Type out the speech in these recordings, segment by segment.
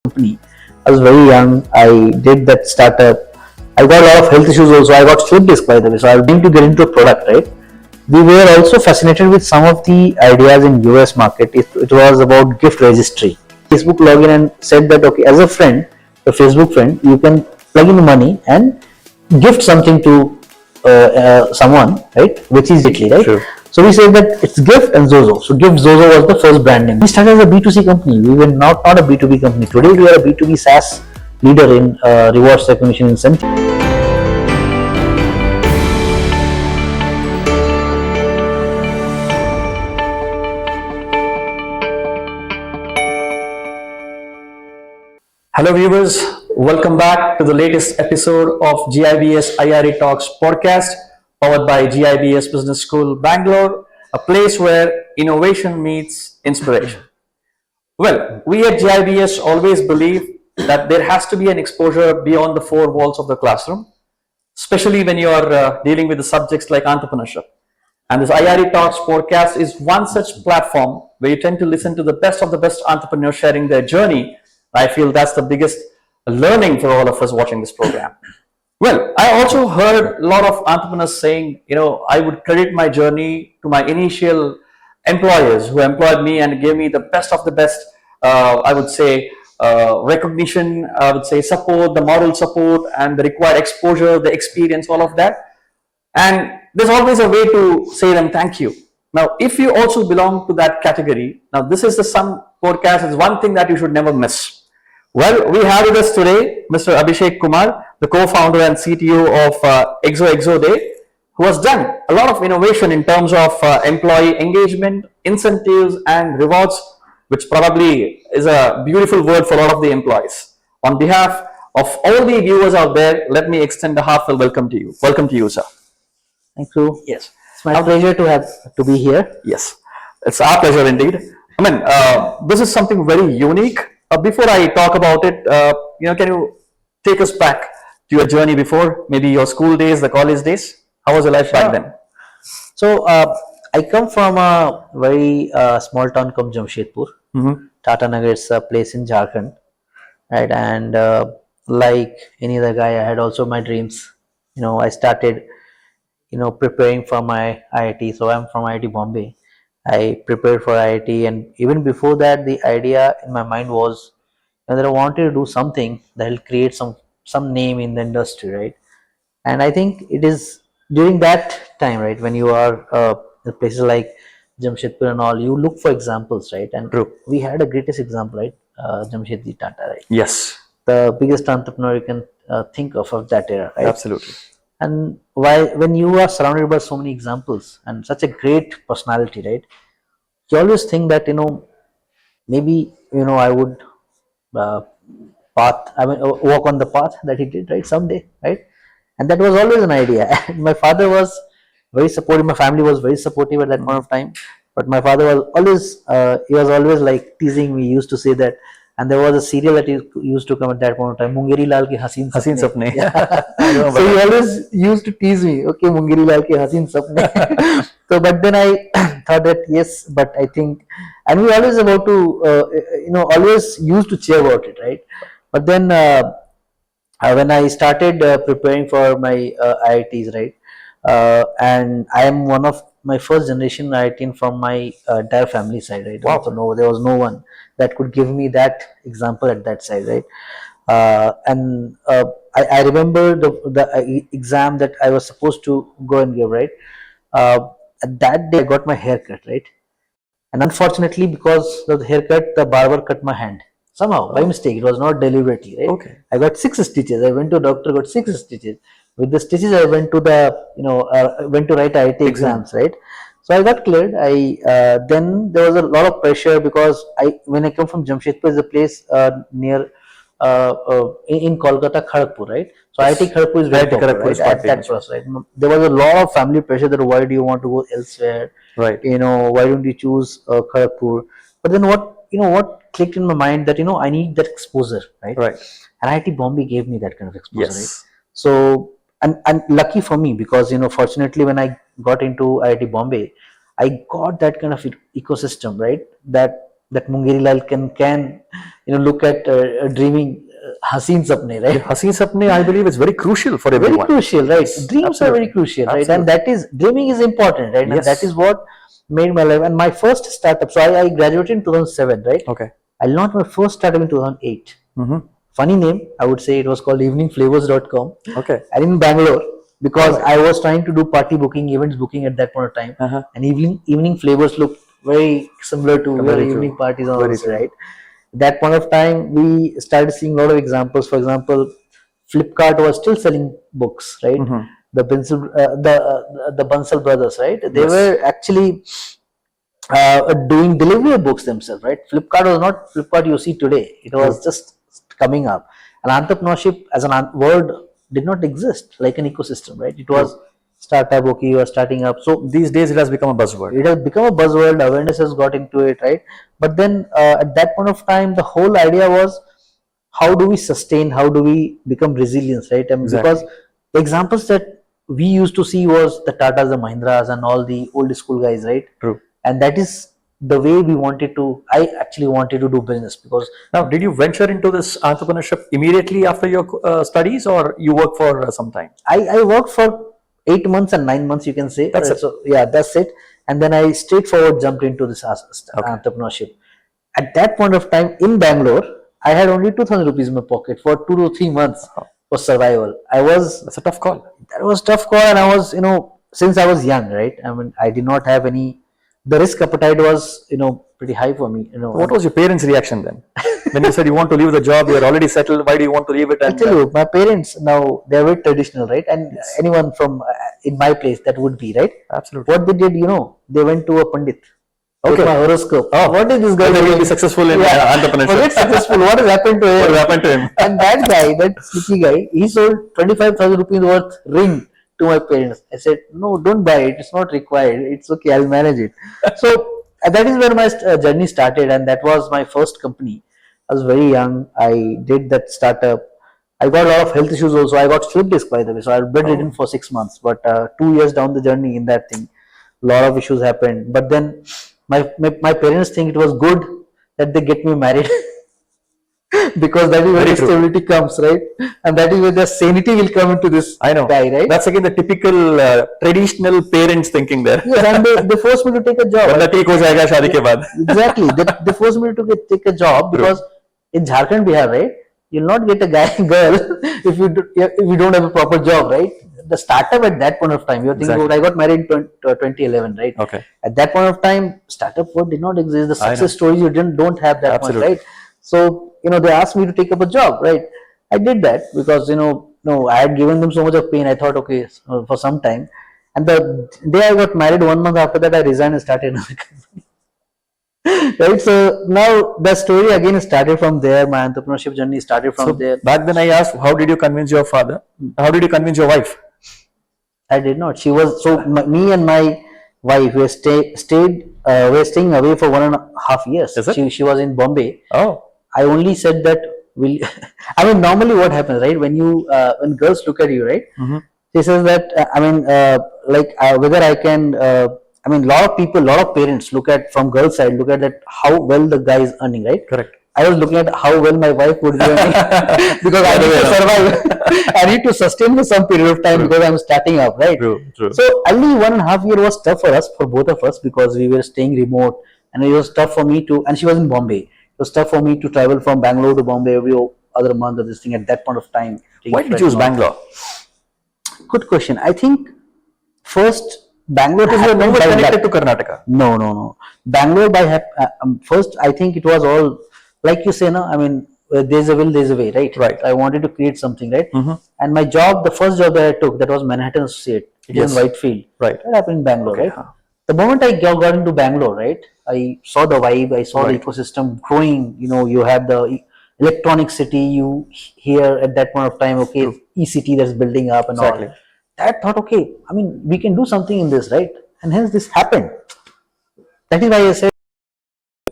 company. I was very young. I did that startup. I got a lot of health issues also. I got slip disc, by the way. So I was trying to get into a product, right? We were also fascinated with some of the ideas in US market. It was about gift registry. Facebook login and said that, okay, as a friend, a Facebook friend, you can plug in money and gift something to someone, right? Which is Italy, right? Sure. So we said that it's Gift and Zozo. So Gift Zozo was the first brand name. We started as a B2C company. We were not a B2B company. Today we are a B2B SaaS leader in rewards recognition incentive. Hello viewers, welcome back to the latest episode of GIBS IRE Talks podcast powered by GIBS Business School, Bangalore, a place where innovation meets inspiration. Well, we at GIBS always believe that there has to be an exposure beyond the four walls of the classroom, especially when you are dealing with the subjects like entrepreneurship. And this IRE Talks podcast is one such platform where you tend to listen to the best of the best entrepreneurs sharing their journey. I feel that's the biggest learning for all of us watching this program. Well, I also heard a lot of entrepreneurs saying, I would credit my journey to my initial employers who employed me and gave me the best of the best, I would say, recognition, I would say support, the moral support and the required exposure, the experience, all of that. And there's always a way to say them thank you. Now, if you also belong to that category, now this is the Sun podcast, is one thing that you should never miss. Well, we have with us today Mr. Abhishek Kumar, the co-founder and CTO of Xoxoday, who has done a lot of innovation in terms of employee engagement, incentives and rewards, which probably is a beautiful word for a lot of the employees. On behalf of all the viewers out there, let me extend a heartfelt welcome to you. Welcome to you, sir. Thank you. Yes. It's my pleasure to be here. Yes, it's our pleasure indeed. I mean, this is something very unique. Before I talk about it, can you take us back to your journey before, maybe your school days, the college days? How was your life back then? So I come from a very small town called Jamshedpur. Tata Nagar is a place in Jharkhand, right? And like any other guy, I had also my dreams. I started, preparing for my IIT. So I'm from IIT Bombay. I prepared for IIT, and even before that, the idea in my mind was that I wanted to do something that will create some name in the industry, right? And I think it is during that time, right, when you are in places like Jamshedpur and all, you look for examples, right? And true, we had a greatest example, right? Jamshedji Tata, right? Yes, the biggest entrepreneur you can think of that era, right? Absolutely. And when you are surrounded by so many examples and such a great personality, right, you always think that maybe I would walk on the path that he did, right, someday, right? And that was always an idea. And my father was very supportive. My family was very supportive at that point of time. But my father was always like teasing me. He used to say that. And there was a serial that used to come at that point of time, Mungeri Lal ki Haseen Sapne. Yeah. So he always used to tease me, okay, Mungeri Lal ki Haseen Sapne. So, but then I thought that yes, but I think, and we always about to, always used to cheer about it, right? But then when I started preparing for my IITs, right, and I am one of my first generation IIT from my entire family side, right? Wow. So there was no one that could give me that example at that side, right? And I remember the exam that I was supposed to go and give, right? At that day I got my hair cut, right? And unfortunately, because of the haircut, the barber cut my hand somehow by mistake. It was not deliberately, right? Okay. I got 6 stitches. I went to doctor, got 6 stitches. With the stitches, I went to went to write IIT exams, right? So I got cleared. Then there was a lot of pressure because when I come from Jamshedpur, is a place near in Kolkata, Kharagpur, right? So Yes. IIT Kharagpur is very popular, right? At that cross, right? There was a lot of family pressure that why do you want to go elsewhere? Right. Why don't you choose Kharagpur? But then what clicked in my mind that I need that exposure, right? Right. And IIT Bombay gave me that kind of exposure, Yes. right? So and lucky for me because fortunately when I got into IIT Bombay, I got that kind of ecosystem, right? That that Mungeri Lal can look at dreaming Haseen Sapne, right? Haseen Sapne, I believe, is very crucial for Very everyone. crucial, right? Dreams are very Absolutely. crucial, right? Absolutely. And that is, dreaming is important, right? And Yes. that is what made my life. And my first startup, so I graduated in 2007, right? Okay. I launched my first startup in 2008. Mm-hmm. Funny name, I would say. It was called eveningflavors.com. Okay. And in Bangalore, because Alright. I was trying to do party booking, events booking at that point of time. Uh-huh. And evening flavors looked very similar to Very your true. evening parties and all Very this, true. right? That point of time, we started seeing a lot of examples. For example, Flipkart was still selling books, right? Mhm. The Bansal brothers, right? They Yes. were actually doing delivery of books themselves, right? Flipkart was not Flipkart you see today. It was just coming up. And entrepreneurship as a word did not exist like an ecosystem, right? It was startup, okay, you are starting up. So These days, it has become a buzzword. it has become a buzzword, awareness has got into it, right? But then at that point of time, the whole idea was, how do we sustain, how do we become resilient, right? I mean, Exactly. because the examples that we used to see was the Tatas, the Mahindras, and all the old school guys, right? True. And that is the way I actually wanted to do business. Because Now, did you venture into this entrepreneurship immediately after your studies, or you worked for some time? I worked for 8 months and 9 months, you can say. That's it. So yeah, that's it. And then I straightforward jumped into this entrepreneurship. At that point of time in Bangalore, I had only 2,000 rupees in my pocket for 2 to 3 months for survival. That's a tough call. That was tough call, and I was, since I was young, right? I mean, I did not have any. The risk appetite was, pretty high for me. What was your parents' reaction then? When you said you want to leave the job, you're already settled. Why do you want to leave it? I'll tell you, my parents now, they're very traditional, right? And anyone from in my place, that would be, right? Absolutely. What they did, they went to a Pandit. Okay. Took my horoscope. Oh, what is this guy Whether doing? he'll be successful in entrepreneurship. Was it successful? What has happened to him? What happened to him? And that guy, that sneaky guy, he sold 25,000 rupees worth ring to my parents. I said, no, don't buy it. It's not required. It's okay. I'll manage it. So that is where my journey started, and that was my first company. I was very young. I did that startup. I got a lot of health issues also. I got slip disc, by the way. So I was bedridden for 6 months. But 2 years down the journey in that thing, a lot of issues happened. But then my parents think it was good that they get me married. Because that is where the stability comes, right? And that is where the sanity will come into this I know. guy, right? That's again the typical traditional parents thinking there. Yes, and they forced me to take a job. Wala theek ho jayega shaadi ke baad. Exactly. They forced me to take a job because in Jharkhand, Bihar, right? You'll not get a girl if you don't have a proper job, right? The startup at that point of time, you're thinking, Exactly. I got married in 2011, right? Okay. At that point of time, startup word did not exist. The success stories you don't have that much, Absolutely. right? So they asked me to take up a job, right? I did that because no, I had given them so much of pain. I thought, okay, for some time. And the day I got married, 1 month after that, I resigned and started another company. Right, so now the story again started from there. My entrepreneurship journey started from there. Back then I asked, how did you convince your father? How did you convince your wife? I did not. She was me and my wife were were staying away for 1.5 years. Is it? She was in Bombay. Oh, I only said that I mean, normally what happens, right? When girls look at you, right? She says that whether I can. I mean, lot of parents look at from girls' side, look at that how well the guy is earning, right? correct. I was looking at how well my wife would be earning because I need to survive. I need to sustain for some period of time because I'm starting up, right? True. So early 1.5 years was tough for us, for both of us, because we were staying remote, and it was tough for me to. And she was in Bombay. It was tough for me to travel from Bangalore to Bombay every other month or this thing at that point of time. Why did you choose Bangalore? Good question. I think first Bangalore Because you are happened nowhere by connected luck. to Karnataka. No. Bangalore first, I think it was all like you say, no. I mean, there's a will, there's a way, right? Right. I wanted to create something, right? And my job, the first job that I took, that was Manhattan Associate. It was in Whitefield. Right. That happened in Bangalore, right? The moment I got into Bangalore, right, I saw the vibe, I saw the ecosystem growing. You have the electronic city. You hear at that point of time, okay, ECT that's building up and all. That thought, okay, I mean, we can do something in this, right? And hence this happened. That is why I said,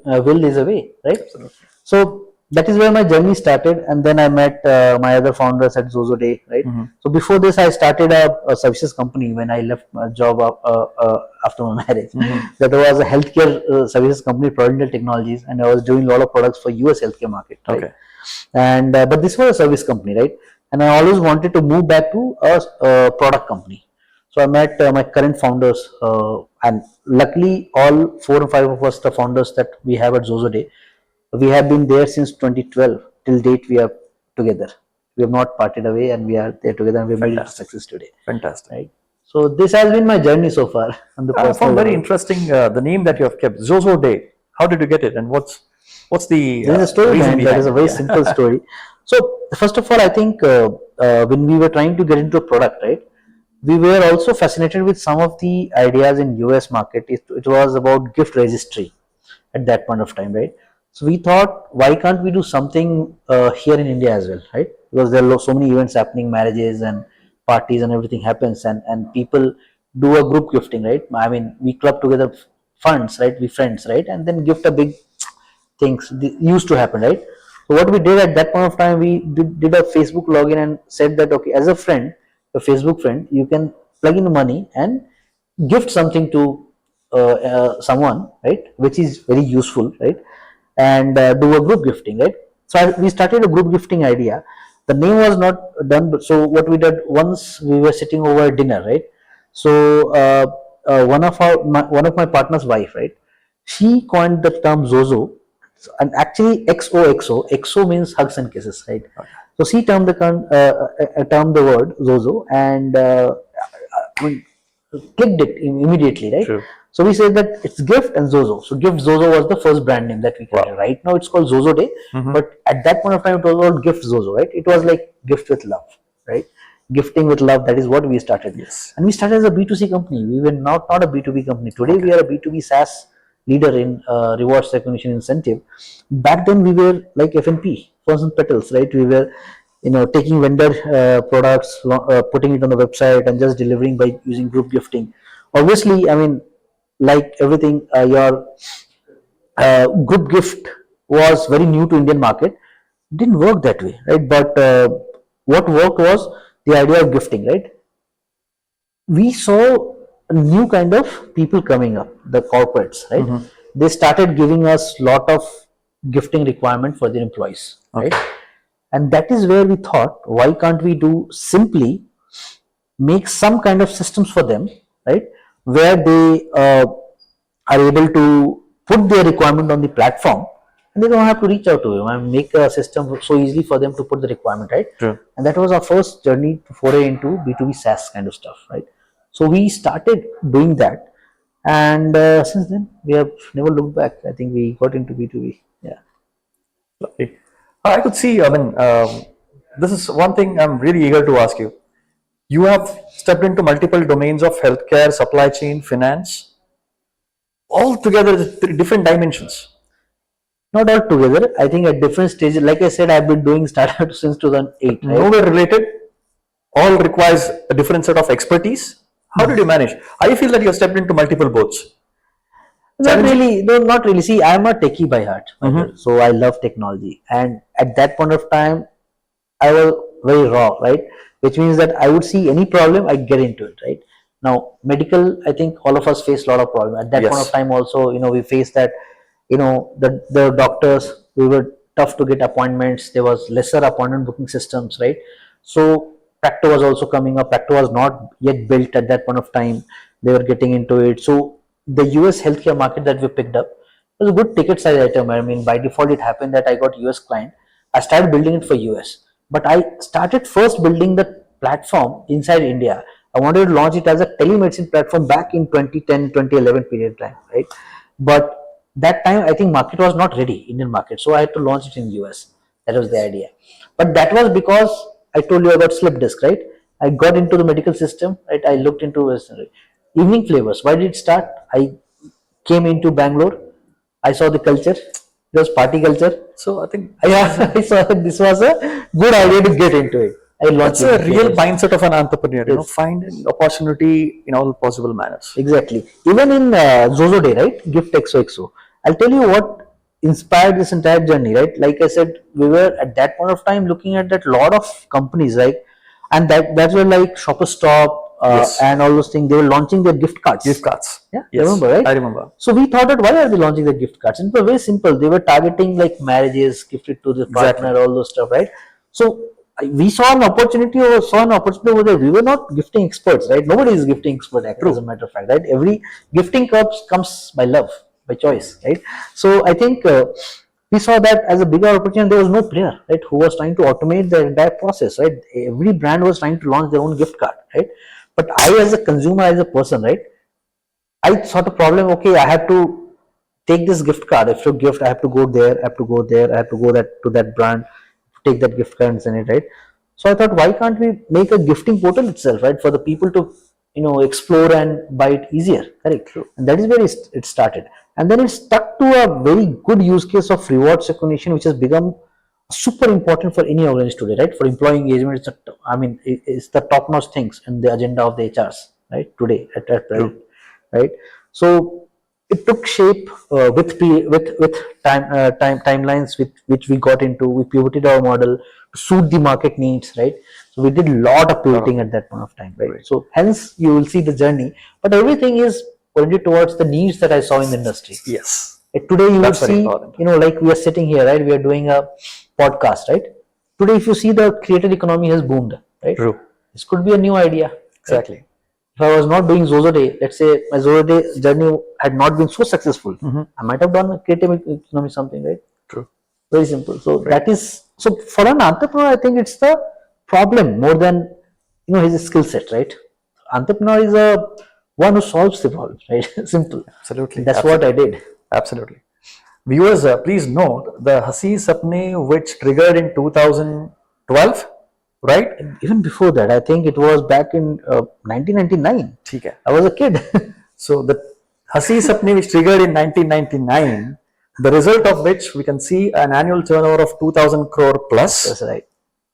will is a way, right? Absolutely. So that is where my journey started, and then I met my other founders at Xoxoday, right? So before this I started a services company when I left my job after my marriage. That was a healthcare services company, Prudential Technologies, and I was doing a lot of products for US healthcare market, right? Okay. And but this was a service company, right? And I always wanted to move back to a product company. So I met my current founders, and luckily all 4 or 5 of us, the founders that we have at Xoxoday, we have been there since 2012 till date. We are together. We have not parted away, and we are there together, and we made it to success today. Fantastic. Right. So this has been my journey so far. On the I found very interesting the name that you have kept, Xoxoday. How did you get it, and what's the there is a story reason behind that. behind Is a it? very Yeah. simple story. So first of all, I think when we were trying to get into a product, right, we were also fascinated with some of the ideas in US market. It was about gift registry at that point of time, right? So we thought, why can't we do something here in India as well, right? Because there are so many events happening, marriages and parties and everything happens, and people do a group gifting, right? I mean, we club together funds, right? We friends, right? And then gift a big things used to happen, right? So what we did at that point of time, we did a Facebook login and said that, okay, as a friend, a Facebook friend, you can plug in money and gift something to someone, right, which is very useful, right, and do a group gifting, right. So we started a group gifting idea. The name was not done, but so what we did, once we were sitting over dinner, right, so one of my partner's wife, right, she coined the term Zozo, and actually XO means hugs and kisses, right. So she termed termed the word Zozo, and I mean, clicked it immediately, right? True. So we said that it's Gift and Zozo. So Gift Zozo was the first brand name that we created. Wow. Right now it's called Xoxoday, but at that point of time it was called Gift Zozo, right? It was like gift with love, right? Gifting with love. That is what we started. Yes. And we started as a B2C company. We were not a B2B company. Today we are a B2B SaaS leader in rewards recognition incentive. Back then we were like F&P, Ferns and Petals, right? We were, taking vendor products, putting it on the website and just delivering by using group gifting. Obviously, I mean, like everything, your group gift was very new to Indian market. Didn't work that way, right? But what worked was the idea of gifting, right? We saw a new kind of people coming up, the corporates, right? They started giving us lot of gifting requirement for their employees, right? And that is where we thought, why can't we do simply make some kind of systems for them, right, where they are able to put their requirement on the platform, and they don't have to reach out to them and make a system so easily for them to put the requirement, right? True. And that was our first journey to foray into B2B SaaS kind of stuff, right? So we started doing that, and since then we have never looked back. I think we got into B2B. Yeah. Lovely. I could see, I mean, this is one thing I'm really eager to ask you. You have stepped into multiple domains of healthcare, supply chain, finance, all together different dimensions. Not all together. I think at different stages. Like I said, I've been doing startup since 2008. Right? Nowhere related, all requires a different set of expertise. How did you manage? I feel that you have stepped into multiple boats. Not really. No, not really. See, I'm a techie by heart, so I love technology. And at that point of time, I was very raw, right? Which means that I would see any problem, I get into it, right? Now, medical, I think all of us face a lot of problems. At that Yes. point of time, also, we faced that, the doctors, we were tough to get appointments. There was lesser appointment booking systems, right? So Practo was also coming up. Practo was not yet built at that point of time. They were getting into it. So the US healthcare market that we picked up was a good ticket size item. I mean, by default, it happened that I got US client. I started building it for US, but I started first building the platform inside India. I wanted to launch it as a telemedicine platform back in 2010, 2011 period of time, right? But that time, I think market was not ready, Indian market. So I had to launch it in US. That was the idea. But that was because I told you about slip disc, right? I got into the medical system, right? I looked into evening flavors. Why did it start? I came into Bangalore. I saw the culture. It was party culture. So I think I saw that this was a good idea to get into it. I launched that's a it. real mindset of an entrepreneur. Yes. Find an opportunity in all possible manners. Exactly. Even in Xoxoday, right? Gift XOXO. I'll tell you what inspired this entire journey, right? Like I said, we were at that point of time looking at that lot of companies, right? And that's where like Shopper Stop Yes. and all those things, they were launching their gift cards. Gift cards. Yeah, Yes. remember, right? I remember. So we thought that why are they launching the gift cards? And it was very simple. They were targeting like marriages, gifted to the partner, Exactly. all those stuff, right? So we saw an opportunity over there. We were not gifting experts, right? Nobody is gifting expert, as a matter of fact, right? Every gifting comes by love, by choice, right? So I think we saw that as a bigger opportunity. There was no player, right, who was trying to automate the entire process, right? Every brand was trying to launch their own gift card, right? But I, as a consumer, as a person, right, I thought a problem. Okay, I have to take this gift card. If to gift, I have to go there. I have to go there. I have to go to that brand, take that gift card and send it, right? So I thought, why can't we make a gifting portal itself, right, for the people to explore and buy it easier, correct? True. And that is where it started, and then it stuck to a very good use case of rewards recognition, which has become super important for any organization today, right? For employee engagement, it's the top notch things in the agenda of the HRs, right? Today at present, right? So it took shape with timelines with which we got into. We pivoted our model to suit the market needs, right? So we did a lot of pivoting at that point of time, right? So hence you will see the journey, but everything is oriented towards the needs that I saw in the industry. Yes. Today you will That's very see, important. like we are sitting here, right? We are doing a podcast, right? Today, if you see, the creator economy has boomed, right? True. This could be a new idea. Exactly. Right? If I was not doing Xoxoday, let's say my Xoxoday journey had not been so successful, I might have done a creative economy something, right? True. Very simple. So that is, so for an entrepreneur, I think it's the problem more than his skill set, right? Entrepreneur is a one who solves the problem, right? Simple. Absolutely. That's what I did. Absolutely. Viewers, please note the Hasi Sapne, which triggered in 2012, right? Even before that, I think it was back in 1999. ठीक है. I was a kid. So the Hasi Sapne, which triggered in 1999, the result of which we can see an annual turnover of 2,000 crore plus, That's right.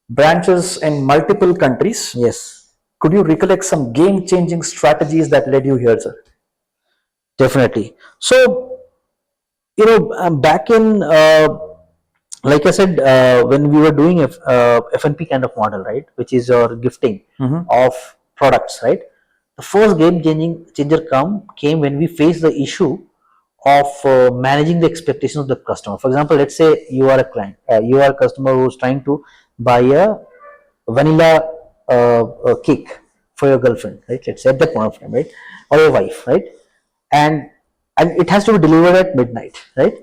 branches in multiple countries. Yes, Could you recollect some game-changing strategies that led you here, sir? definitely. So, back in, like I said, when we were doing F&P kind of model, right, which is your gifting of products, right? The first changer came when we faced the issue of managing the expectations of the customer. For example, let's say you are a client, you are a customer who's trying to buy a vanilla cake for your girlfriend, right? Let's say at that point of time, right, or your wife, right? And it has to be delivered at midnight, right?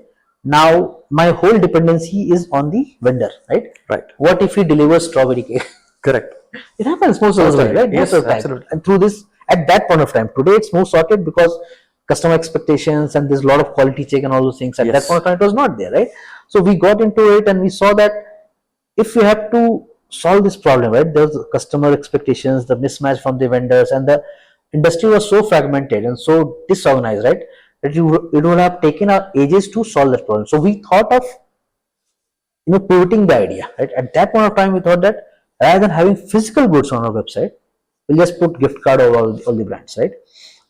Now my whole dependency is on the vendor, right? Right. What if he delivers strawberry cake? Correct. It happens most of the time, right? Yes, Most of the time. absolutely. And through this, at that point of time, today it's more sorted because customer expectations and there's a lot of quality check and all those things. At that point of time, it was not there, right? So we got into it and we saw that if we have to solve this problem, right, there's customer expectations, the mismatch from the vendors, and the industry was so fragmented and so disorganized, right, that it would have taken our ages to solve that problem. So we thought of pivoting the idea, right? At that point of time, we thought that rather than having physical goods on our website, we'll just put gift card over all the brands, right?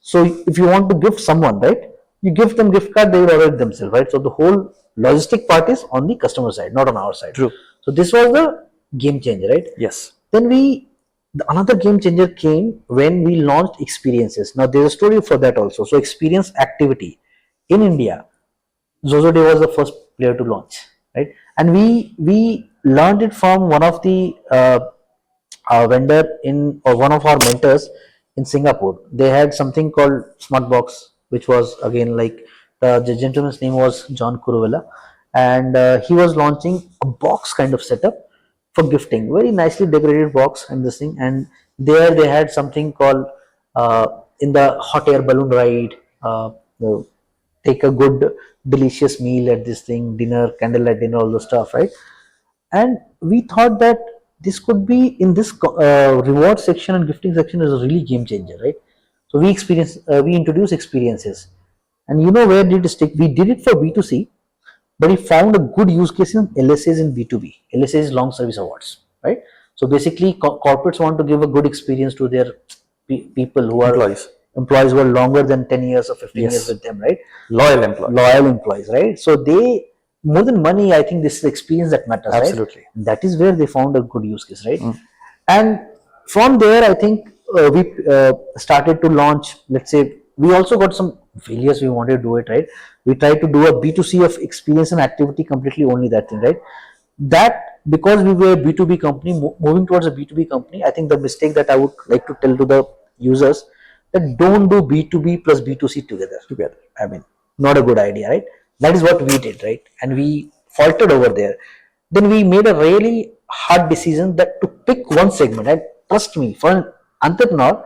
So if you want to gift someone, right, you give them gift card, they will order it themselves, right? So the whole logistic part is on the customer side, not on our side. True. So this was the game changer, right? Yes. Then another game changer came when we launched experiences. Now there's a story for that also. So experience activity in India, Xoxoday was the first player to launch, right? And we learned it from one of the vendor or one of our mentors in Singapore. They had something called Smart Box, which was again like the gentleman's name was John Kuruvilla, and he was launching a box kind of setup for gifting, very nicely decorated box and this thing. And there they had something called in the hot air balloon ride, take a good delicious meal at this thing, dinner, candlelight dinner, all those stuff, right? And we thought that this could be in this reward section and gifting section is a really game changer, right? So we introduced experiences, and where did it stick? We did it for B2C, but we found a good use case in LSAs in B2B. LSA is long service awards, right? So basically, corporates want to give a good experience to their people who are employees who are longer than 10 years or 15 years with them, right? Loyal employees, right? So they more than money, I think this is the experience that matters, Absolutely. right? That is where they found a good use case, right? And from there, I think we started to launch. Let's say we also got some failures. We wanted to do it, right? We tried to do a B2C of experience and activity completely, only that thing, right? That, because we were a B2B company, moving towards a B2B company, I think the mistake that I would like to tell to the users, that don't do B2B plus B2C together. I mean, not a good idea, right? That is what we did, right? And we faltered over there. Then we made a really hard decision that to pick one segment. And trust me, for an entrepreneur,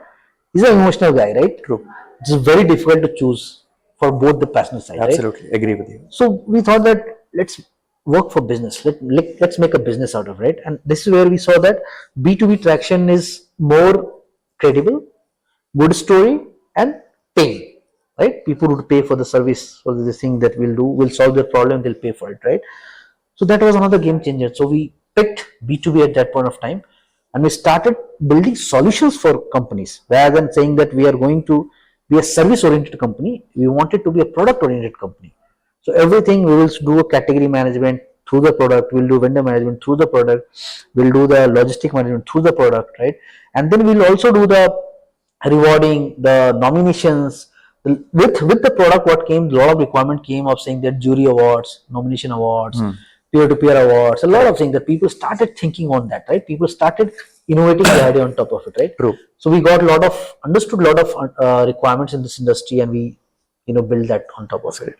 he's an emotional guy, right? True. It's very difficult to choose for both the passionate side, right? Absolutely. Agree with you. So we thought that let's work for business. Let's make a business out of it. And this is where we saw that B2B traction is more credible, good story, and pay, right? People would pay for the service, for the thing that we'll do. We'll solve their problem, they'll pay for it, right? So that was another game changer. So we picked B2B at that point of time, and we started building solutions for companies rather than saying that we are going to be a service oriented company. We wanted to be a product oriented company. So everything we will do a category management through the product, we'll do vendor management through the product, we'll do the logistic management through the product, right? And then we'll also do the rewarding, the nominations. With the product, what came, a lot of requirement came of saying that jury awards, nomination awards, peer-to-peer awards, a lot of things that people started thinking on that, right? People started innovating the idea on top of it, right? True. So we got understood a lot of requirements in this industry, and we, build that on top of it.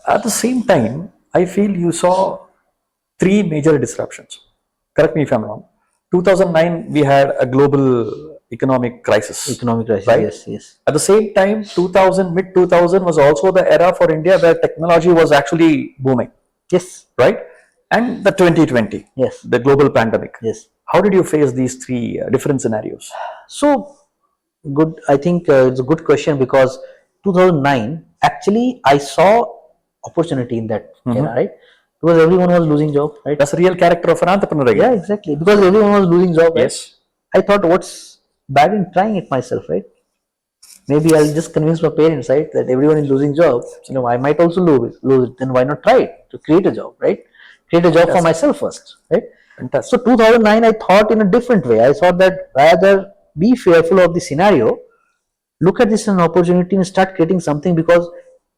At the same time, I feel you saw three major disruptions. Correct me if I'm wrong. 2009, we had a global economic crisis. Right? Yes. At the same time, mid 2000 was also the era for India where technology was actually booming. Yes. Right? And the 2020. Yes. The global pandemic. Yes. How did you face these three different scenarios? So good. I think it's a good question, because 2009, actually, I saw opportunity in that era, right? Because everyone was losing job, right? That's the real character of an entrepreneur again. Yeah, exactly. Because everyone was losing job. Yes. Right? I thought, what's bad in trying it myself, right? Maybe I'll just convince my parents, right, that everyone is losing jobs. I might also lose it. Then why not try it to create a job, right? Create a job for myself first, right? Fantastic. So 2009, I thought in a different way. I thought that rather be fearful of the scenario, look at this as an opportunity and start creating something, because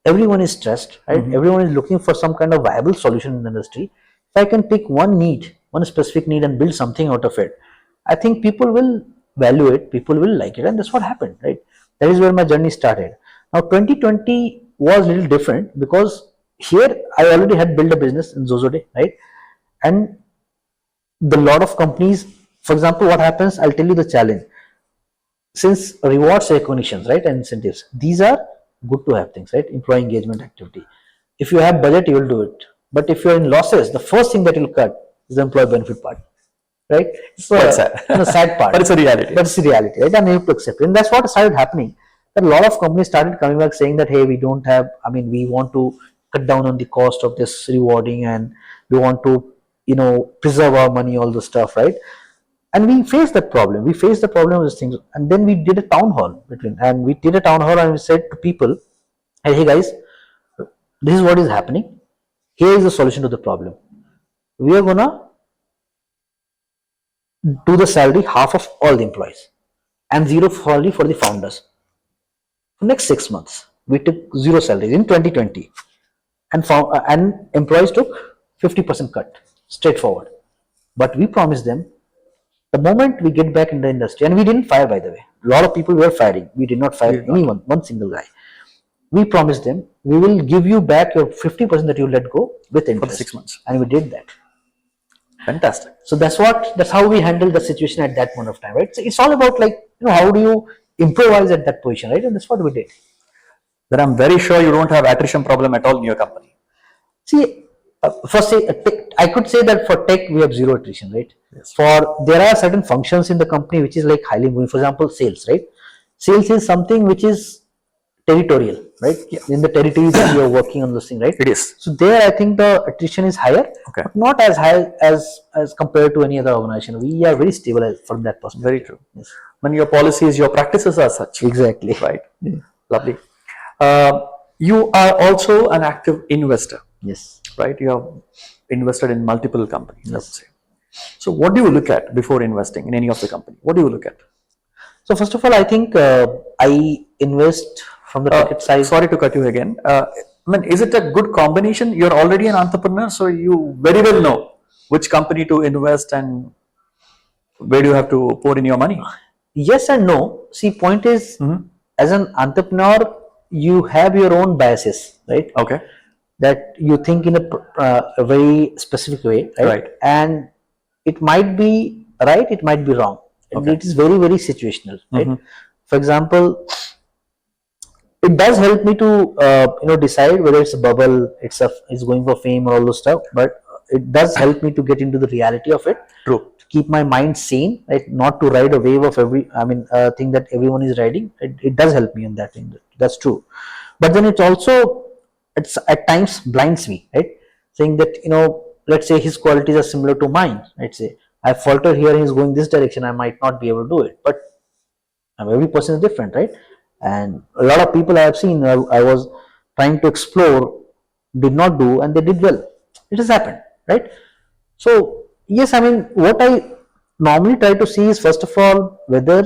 everyone is stressed, right? Everyone is looking for some kind of viable solution in the industry. If I can pick one specific need, and build something out of it, I think people will value it, people will like it, and that's what happened, right? That is where my journey started. Now 2020 was a little different, because here I already had built a business in Xoxoday, right? And the lot of companies, for example, what happens, I'll tell you the challenge. Since rewards, recognitions, right, and incentives, these are good to have things, right? Employee engagement activity. If you have budget, you will do it. But if you're in losses, the first thing that you'll cut is the employee benefit part, right? So That's sad. the sad part. But it's a reality. But it's a reality, right? And you have to accept it. And that's what started happening. That a lot of companies started coming back saying that, hey, we want to cut down on the cost of this rewarding, and we want to, preserve our money, all the stuff, right? And we faced that problem. We faced the problem of these things. And then we did a town hall and we said to people, hey guys, this is what is happening. Here is the solution to the problem. We are gonna do the salary half of all the employees and zero salary for the founders. For next 6 months, we took zero salaries in 2020, and employees took 50% cut, straightforward. But we promised them, the moment we get back in the industry, and we didn't fire, by the way, a lot of people were firing. We did not fire anyone, one single guy. We promised them, we will give you back your 50% that you let go with interest. For 6 months. And we did that. Fantastic. So that's how we handled the situation at that point of time, right? So it's all about, like, how do you improvise at that position, right? And that's what we did. Then I'm very sure you don't have attrition problem at all in your company. See, I could say that for tech we have zero attrition, right? Yes. There are certain functions in the company which is like highly moving. For example, sales, right? Sales is something which is territorial, right? Yeah. In the territories that you are working on this thing, right? It is. So there, I think the attrition is higher, but not as high as compared to any other organization. We are very stable from that perspective. Very true. Yes. When your policies, your practices are such. Exactly. Right. Yeah. Lovely. You are also an active investor. Yes. right? You have invested in multiple companies, I would Yes. say. So what do you look at before investing in any of the company? What do you look at? So first of all, I think I invest from the ticket size. Sorry to cut you again. I mean, is it a good combination? You're already an entrepreneur, so you very well know which company to invest and where do you have to pour in your money. Yes and no. See, point is, Mhm. as an entrepreneur, you have your own biases, right? Okay. That you think in a very specific way, right? Right. And it might be right, it might be wrong. And Okay. it is very, very situational, right? Mhm. For example, it does help me to decide whether it's a bubble, it's going for fame or all those stuff. But it does help me to get into the reality of it, True. to keep my mind sane, right? Not to ride a wave of thing that everyone is riding. It does help me in that thing. That's true. But then it's at times blinds me, right? Saying that, let's say his qualities are similar to mine. Let's say I falter here, he's going this direction, I might not be able to do it. But every person is different, right? And a lot of people I have seen, I was trying to explore, did not do, and they did well. It has happened, right? So yes, I mean, what I normally try to see is, first of all, whether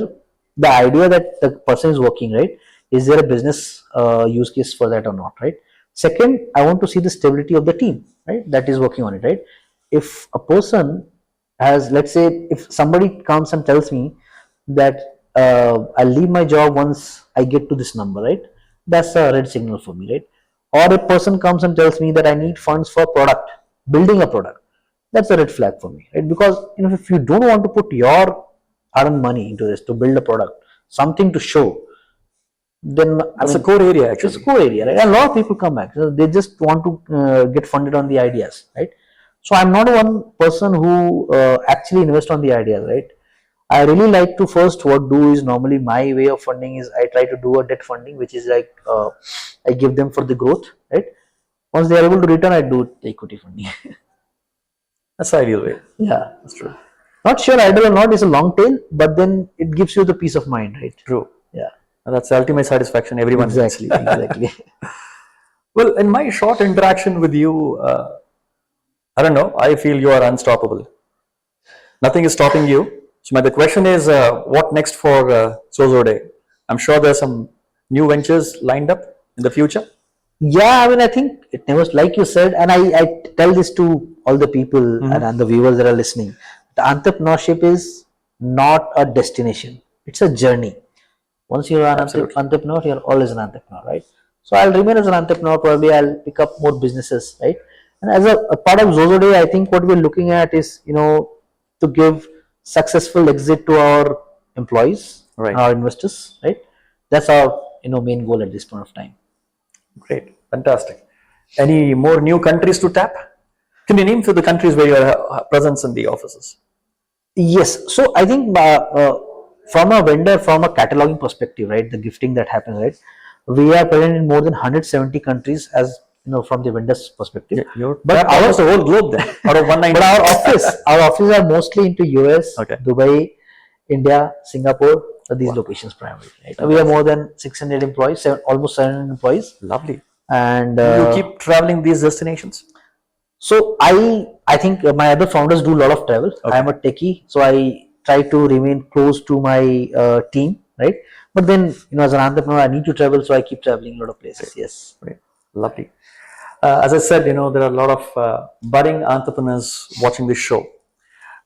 the idea that the person is working, right, is there a business use case for that or not, right? Second, I want to see the stability of the team, right, that is working on it, right? If a person has, let's say, if somebody comes and tells me that I'll leave my job once I get to this number, right? That's a red signal for me, right? Or a person comes and tells me that I need funds for product, building a product. That's a red flag for me, right? Because if you don't want to put your earned money into this to build a product, something to show, then That's a core area it's a actually. core area, right? A lot of people come back. So they just want to get funded on the ideas, right? So I'm not one person who actually invest on the ideas, right? I really like to first, what do is normally my way of funding is I try to do a debt funding, which is like I give them for the growth, right? Once they are able to return, I do the equity funding. That's the ideal way. Yeah, That's true. not sure ideal or not is a long tail, but then it gives you the peace of mind, right? True. Yeah, And that's the ultimate satisfaction everyone gets. exactly. Well, in my short interaction with you, I don't know, I feel you are unstoppable. Nothing is stopping you. So the question is, what next for Xoxoday? I'm sure there's some new ventures lined up in the future. Yeah, I mean, I think it never, like you said, and I tell this to all the people and the viewers that are listening. The entrepreneurship is not a destination; it's a journey. Once you're an Absolutely. entrepreneur, you're always an entrepreneur, right? So I'll remain as an entrepreneur. Probably I'll pick up more businesses, right? And as a part of Xoxoday, I think what we're looking at is, to give successful exit to our employees, Right. our investors, right? That's our main goal at this point of time. Great. Fantastic. Any more new countries to tap? Can you name few of the countries where you have presence in the offices? Yes. So I think from a vendor, from a cataloging perspective, right, the gifting that happens, right, we are present in more than 170 countries, as from the vendor's perspective. But almost the whole globe then, out of 190. But our offices are mostly into US, Okay. Dubai, India, Singapore, these locations primarily. Right? We have more than 600 employees, almost 700 employees, Lovely. and You keep traveling these destinations? so I think my other founders do a lot of travel. I am a techie, so I try to remain close to my team, right? But then as an entrepreneur, I need to travel, so I keep traveling a lot of places. Yes. Great. Lovely. As I said, there are a lot of budding entrepreneurs watching this show.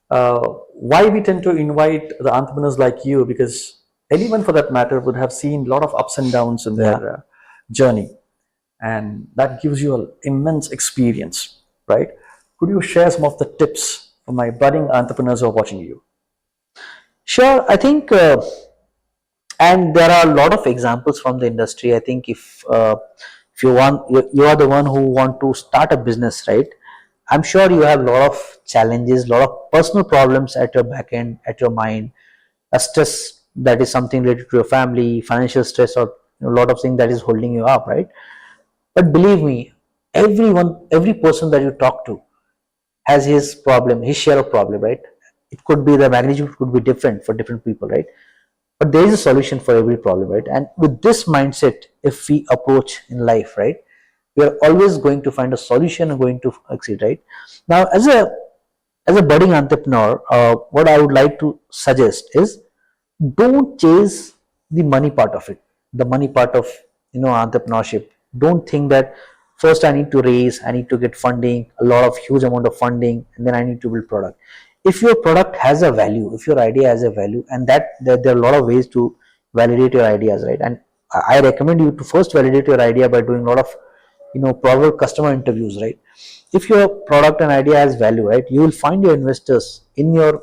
Why we tend to invite the entrepreneurs like you? Because anyone for that matter would have seen a lot of ups and downs in their journey, and that gives you an immense experience, right? Could you share some of the tips for my budding entrepreneurs who are watching you? Sure. I think, and there are a lot of examples from the industry. I think if you are the one who want to start a business, right? I'm sure you have a lot of challenges, a lot of personal problems at your back end, at your mind, a stress that is something related to your family, financial stress, or a lot of things that is holding you up, right? But believe me, every person that you talk to has his problem, his share of problem, right? It could be, the magnitude could be different for different people, right? But there is a solution for every problem, right? And with this mindset, if we approach in life, right, we are always going to find a solution and going to succeed, right? Now, as a budding entrepreneur, what I would like to suggest is, don't chase the money part of it, the money part of entrepreneurship. Don't think that first I need to raise, I need to get funding, a lot of huge amount of funding, and then I need to build product. If your product has a value, if your idea has a value, and that there are a lot of ways to validate your ideas, right? And I recommend you to first validate your idea by doing a lot of proper customer interviews, right? If your product and idea has value, right, you will find your investors in your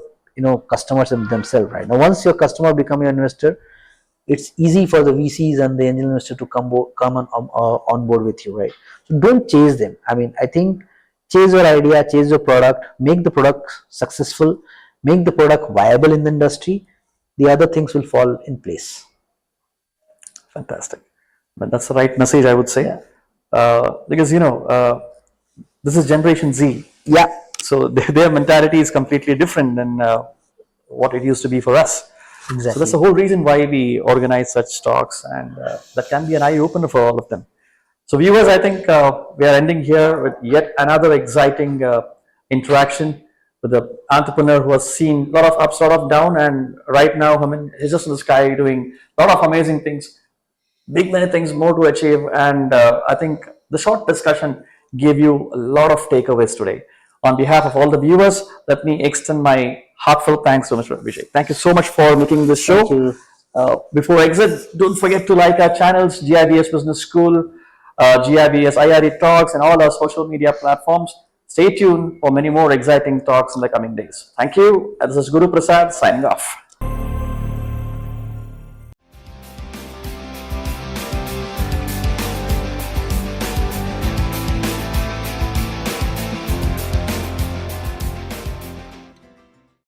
customers themselves, right? Now, once your customer become your investor, it's easy for the VCs and the angel investor to come on board with you, right? So don't chase them. I mean, I think chase your idea, chase your product, make the product successful, make the product viable in the industry. The other things will fall in place. Fantastic. But that's the right message, I would say. Yeah. Because, this is Generation Z. Yeah. So their mentality is completely different than what it used to be for us. Exactly. So that's the whole reason why we organize such talks, and that can be an eye opener for all of them. So viewers, I think we are ending here with yet another exciting interaction with the entrepreneur who has seen a lot of ups, a lot of down, and right now, I mean, he's just in the sky doing a lot of amazing things, big many things more to achieve. And I think the short discussion gave you a lot of takeaways today. On behalf of all the viewers, let me extend my heartfelt thanks to Mr. Abhishek. Thank you so much for making this show. Thank you. Before I exit, don't forget to like our channels, GIBS Business School, GIBS IRE Talks, and all our social media platforms. Stay tuned for many more exciting talks in the coming days. Thank you. And this is Guru Prasad signing off.